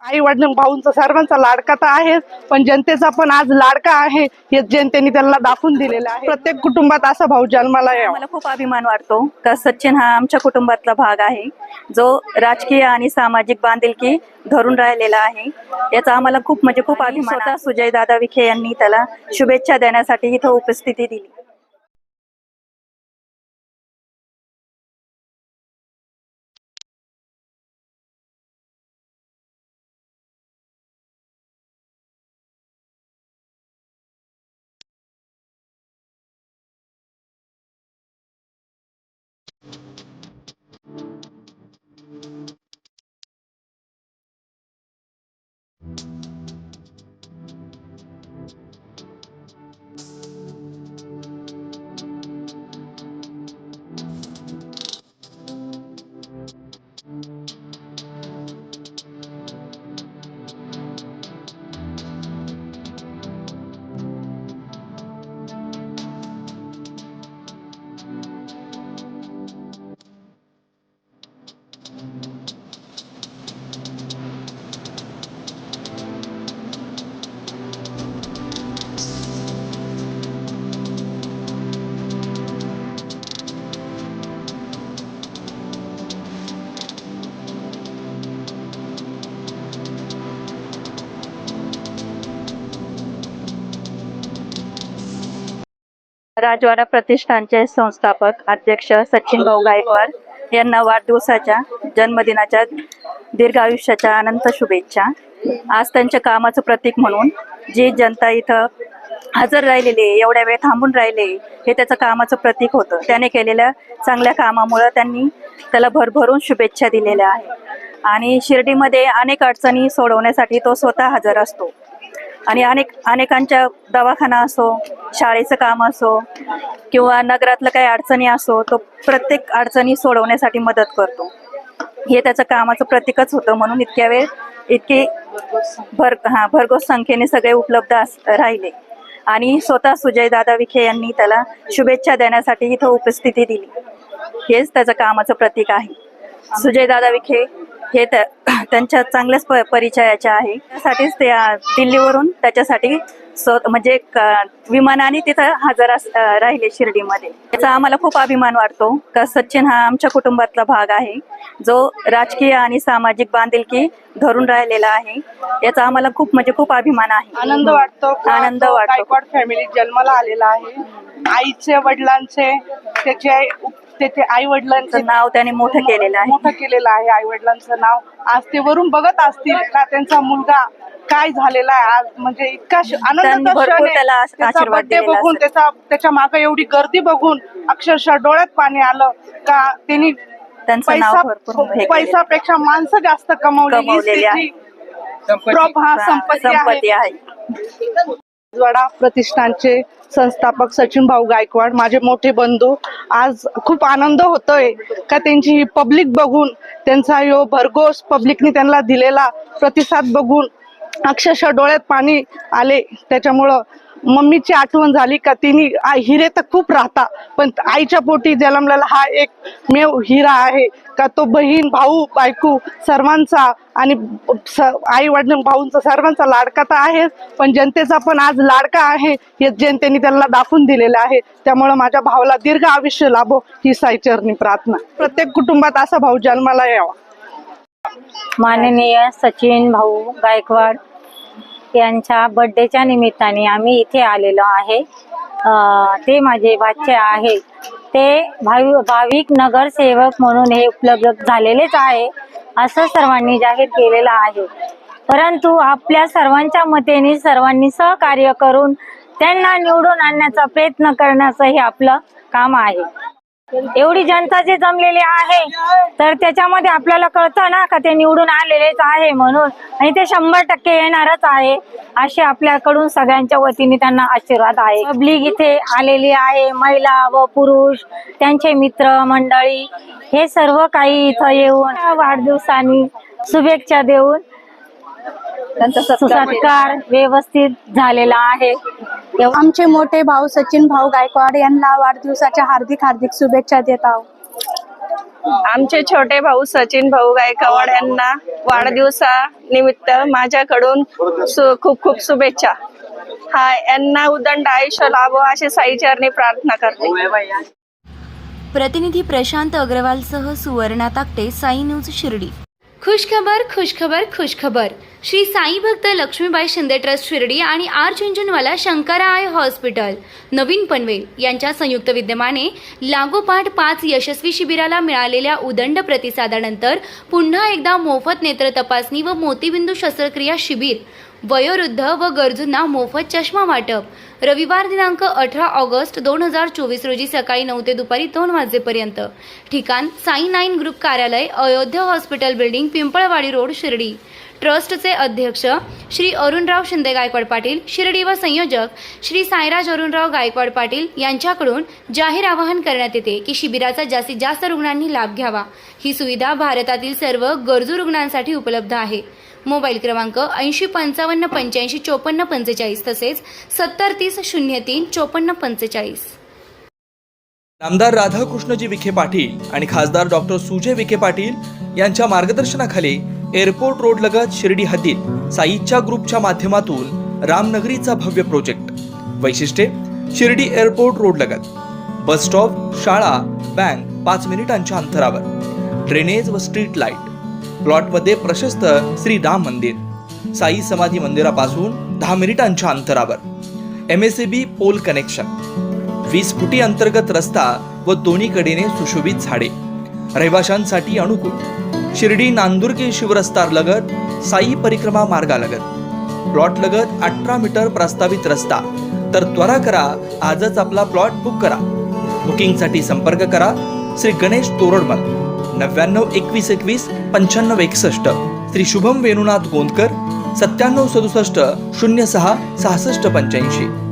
आई वडील भाऊंचा सर्वांचा लाडका तर आहेच, पण जनतेचा पण आज लाडका आहे हे जनतेने त्यांना दाखवून दिलेलं आहे। प्रत्येक कुटुंबात असा भाऊ जन्माला यावा। मला खूप अभिमान वाटतो का सचिन हा आमच्या कुटुंबातला भाग आहे, जो राजकीय आणि सामाजिक बांधिलकी धरून राहिलेला आहे। याचा आम्हाला खूप अभिमान। स्वतः सुजय दादा विखे यांनी त्याला शुभेच्छा देण्यासाठी इथं उपस्थिती दिली। राजवाडा प्रतिष्ठानचे संस्थापक अध्यक्ष सचिन भाऊ गायकवाड यांना वाढदिवसाच्या जन्मदिनाच्या दीर्घ आयुष्याच्या अनंत शुभेच्छा। आज त्यांच्या कामाचं प्रतीक म्हणून जी जनता इथं हजर राहिलेली आहे, एवढ्या वेळ थांबून राहिले, हे त्याचं कामाचं प्रतीक होतं। त्याने केलेल्या चांगल्या कामामुळे त्यांनी त्याला भरभरून शुभेच्छा दिलेल्या आहेत। आणि शिर्डीमध्ये अनेक अडचणी सोडवण्यासाठी तो स्वतः हजर असतो आणि अनेकांच्या दवाखाना असो, शाळेचं काम असो किंवा नगरातलं काही अडचणी असो, तो प्रत्येक अडचणी सोडवण्यासाठी मदत करतो। हे त्याचं कामाचं प्रतीकच होतं, म्हणून इतक्या वेळ इतकी भरघोस संख्येने सगळे उपलब्ध राहिले आणि स्वतः सुजय दादा विखे यांनी त्याला शुभेच्छा देण्यासाठी इथं उपस्थिती दिली। हेच त्याचं कामाचं प्रतीक आहे। सुजय दादा विखे हे त्यांच्या चांगल्याच परिचयाचे आहे, त्यासाठीच ते दिल्लीवरून त्याच्यासाठी म्हणजे विमानाने तिथं हजर राहिले शिर्डीमध्ये। याचा आम्हाला खूप अभिमान वाटतो का सचिन हा आमच्या कुटुंबातला भाग आहे, जो राजकीय आणि सामाजिक बांधिलकी धरून राहिलेला आहे। याचा आम्हाला खूप अभिमान आहे। आनंद वाटतो। गायकवाड फॅमिली जन्माला आलेला आहे। आईचे वडिलांचे त्याचे आई वडिलांचं नाव त्याने मोठं केलेलं आहे। आई वडिलांचं नाव आज ते वरून बघत असतील का त्यांचा मुलगा काय झालेला आहे आज, म्हणजे इतका आनंदाचा क्षण आहे। त्याचा बर्थडे बघून, त्याच्या मागे एवढी गर्दी बघून अक्षरशः डोळ्यात पाणी आलं का त्यांनी पैसापेक्षा माणसं जास्त कमवलेली आहे। संपत्ती आहे। राजवाडा प्रतिष्ठानचे संस्थापक सचिन भाऊ गायकवाड माझे मोठे बंधू, आज खूप आनंद होतोय का त्यांची पब्लिक बघून, त्यांचा यो भरघोस पब्लिकने त्यांना दिलेला प्रतिसाद बघून अक्षरशः डोळ्यात पाणी आले। त्याच्यामुळं मम्मीची आठवण झाली का तिने हिरे तर खूप राहता, पण आईच्या पोटी जन्मलेला हा एक मेव हिरा आहे का तो बहीण भाऊ बायको सर्वांचा आणि आई वडील भाऊंचा सर्वांचा लाडका तर आहेच, पण जनतेचा पण आज लाडका आहे हे जनतेने त्यांना दाखवून दिलेलं आहे। त्यामुळे माझ्या भावाला दीर्घ आयुष्य लाभो ही साईचरणी प्रार्थना। प्रत्येक कुटुंबात असा भाऊ जन्माला यावा। माननीय सचिन भाऊ गायकवाड यांच्या बर्थडेच्या निमित्ताने आम्ही इथे आलेलो आहे। ते माझे बाचे आहे, ते भाविक नगरसेवक म्हणून हे उपलब्ध झालेलेच आहे असं सर्वांनी जाहीर केलेलं आहे। परंतु आपल्या सर्वांच्या मतेने सर्वांनी सहकार्य करून त्यांना निवडून आणण्याचा प्रयत्न करण्याचं हे आपलं काम आहे। एवढी जनता जे जमलेली आहे तर त्याच्यामध्ये आपल्याला कळतं ना का ते निवडून आलेलेच आहे म्हणून, आणि ते 100% येणारच आहे असे आपल्याकडून सगळ्यांच्या वतीने त्यांना आशीर्वाद आहे। पब्लिक इथे आलेली आहे, महिला व पुरुष, त्यांचे मित्र मंडळी, हे सर्व काही इथं येऊन वाढदिवसानी शुभेच्छा देऊन त्यांचा सत्कार व्यवस्थित झालेला आहे। आमचे मोठे भाऊ सचिन भाऊ गायकवाड यांना वाढदिवसाच्या हार्दिक शुभेच्छा देत आहोत। आमचे छोटे भाऊ सचिन भाऊ गायकवाड यांना वाढदिवसानिमित्त माझ्याकडून खूप खूप शुभेच्छा. यांना उदंड आयुष्य लाभो अशी साईचरणी प्रार्थना करते. प्रतिनिधी प्रशांत अग्रवालसह सुवर्णा ताकटे, साई न्यूज शिर्डी. खुशखबर खुशखबर खुशखबर. श्री साई भक्त लक्ष्मीबाई शिंदे ट्रस्ट शिर्डी आणि R Jhunjhunwala Shankara eye hospital नवीन पनवेल यांच्या संयुक्त विद्यमाने लागोपाठ 5 यशस्वी शिबिराला मिळालेल्या उदंड प्रतिसादानंतर पुन्हा एकदा मोफत नेत्र तपासणी व मोतीबिंदू शस्त्रक्रिया शिबिर, वयोवृद्ध व गरजूंना मोफत चष्मा वाटप. रविवार दिनांक 18 ऑगस्ट 2024 रोजी सकाळी 9 ते दुपारी 2 वाजेपर्यंत. ठिकाण साई 9 ग्रुप कार्यालय, Ayodhya hospital building, Pimpalwadi road, Shirdi. ट्रस्टचे अध्यक्ष श्री अरुणराव शिंदे गायकवाड पाटील शिर्डी व संयोजक श्री साईराज अरुणराव गायकवाड पाटील यांच्याकडून जाहीर आवाहन करण्यात येते की शिबिराचा जास्तीत जास्त रुग्णांनी लाभ घ्यावा. ही सुविधा भारतातील सर्व गरजू रुग्णांसाठी उपलब्ध आहे. मोबाईल क्रमांक 8055855445 तसेच 7030035445. आमदार राधाकृष्णजी विखे पाटील आणि खासदार डॉक्टर सुजय विखे पाटील यांच्या मार्गदर्शनाखाली एअरपोर्ट रोड लगत शिर्डी हद्दीत साईच्या ग्रुपच्या माध्यमातून रामनगरीचा भव्य प्रोजेक्ट. वैशिष्ट्ये: शिर्डी एअरपोर्ट रोड लगत बस स्टॉप, शाळा, बँक 5 मिनिटांच्या अंतरावर, ड्रेनेज व स्ट्रीट लाईट. प्लॉटमध्ये प्रशस्त श्री राम मंदिर, साई समाधी मंदिरापासून 10 मिनिटांच्या अंतरावर, MSAB पोल कनेक्शन, 20 फुटी अंतर्गत रस्ता व दोन्ही कडेने सुशोभित झाडे. रहिवाशांसाठी अनुकूल. शिर्डी नांदुर्गे शिवरस्तार लगत साई परिक्रमा मार्गालगत. प्लॉट लगत 18 मीटर प्रस्तावित रस्ता. तर त्वरा करा, आजच आपला प्लॉट बुक करा. बुकिंगसाठी संपर्क करा श्री गणेश तोरडमल 992121 9561, श्री शुभम वेणुनाथ गोंदकर 9767 06 6585.